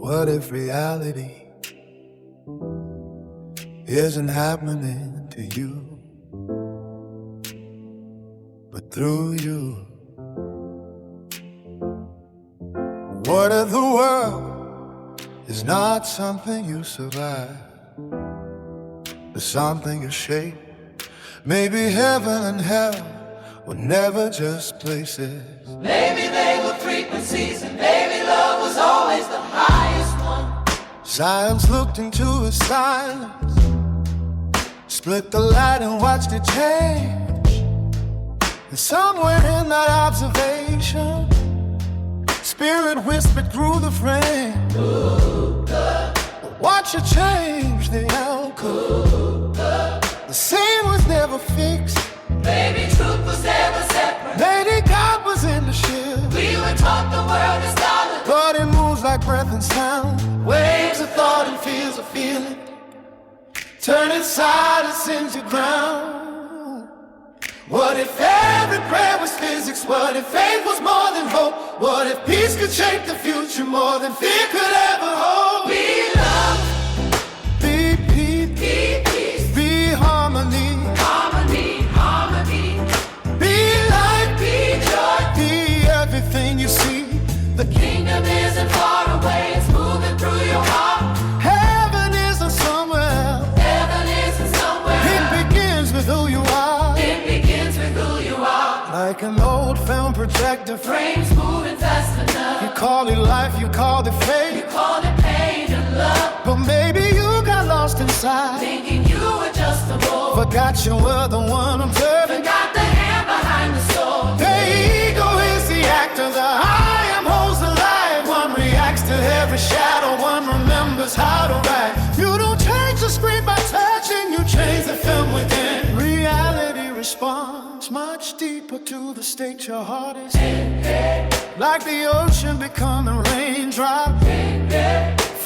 What if reality isn't happening to you, but through you? What if the world is not something you survive, but something you shape? Maybe heaven and hell were never just places. Maybe they were frequencies, and maybe love was always the highest one. Science looked into his silence, split the light and watched it change. And somewhere in that observation, spirit whispered through the frame, watch it change the outcome. The scene was never fixed. Maybe truth was never separate. Maybe God was in the ship. We were taught the world is solid, But it moves like breath and sound, waves of thought and fields of feeling, turning silence into ground. What if every prayer was physics? What if faith was more than hope? What if peace could shape the future more than fear could ever hope? be love, Be peace, be peace, be harmony, harmony, harmony, be light, be joy. be everything you see. The kingdom isn't far away, it's moving through your heart. Heaven isn't somewhere else. Heaven isn't somewhere It else. begins with who you are. It begins with who you are. Like an old film projector, Frames moving fast enough. you call it life, you call it You fate, called it pain and love, but maybe you got lost inside, thinking you were just a bull. forgot you were the one observing. Forgot the hand behind the soul. The ego is the actor, the I am holds the light. One reacts to every shadow, one remembers how to write. You don't change the screen by touching, you change the film within. Reality responds much deeper to the state your heart is in. Like the ocean becoming raindrop,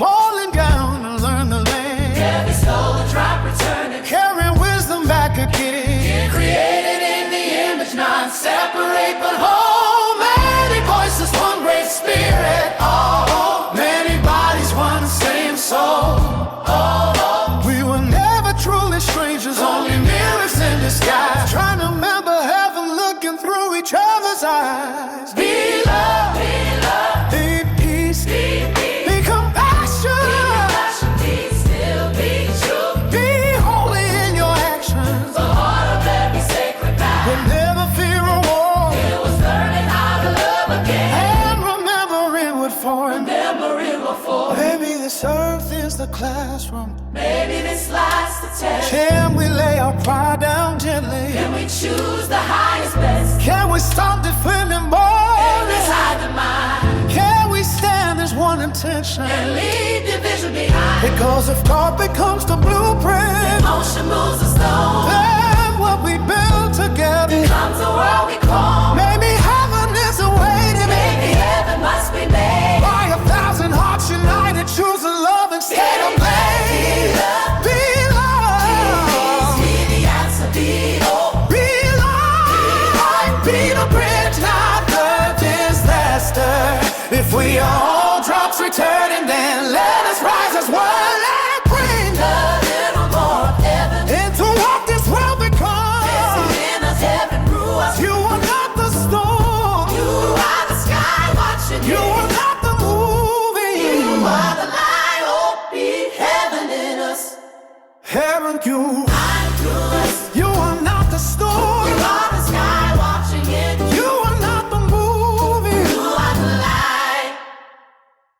falling down and learn the land. Every soul a drop returning, Carrying wisdom back again. created in the image, not separate but whole. Many voices, one great spirit. Oh, many bodies, one same soul. Oh, we were never truly strangers, only mirrors in disguise. Trying to remember heaven looking through each other's eyes. Be love, be love, Be peace, be peace, be compassion, passion, be still, be true. be holy in your actions. The heart of every sacred path. But never fear a war, It was learning how to love again. and remembering what for. Remembering before. Maybe this earth is the classroom. Maybe this life's the test. Can we lay our pride down gently? Can we choose the highest best? Can we stop defending And more? beside the mind, Can we stand as one intention? and leave division behind. Because if thought becomes the blueprint, Motion moves the stone. then what we build together, Comes the world we call. maybe heaven is awaiting. Maybe heaven must be made. By 1,000 hearts united, choosing love instead of blame. Be love, Be the answer, be hope. be light, be the bridge, not the disaster. If we are all drops returning, then let us rise as one and bring A little more of heaven. into what this world becomes. In us, heaven grew us. You are not the storm, You are the sky watching you you. are not the movie. You are the light, hope, be heaven in us. Heaven, you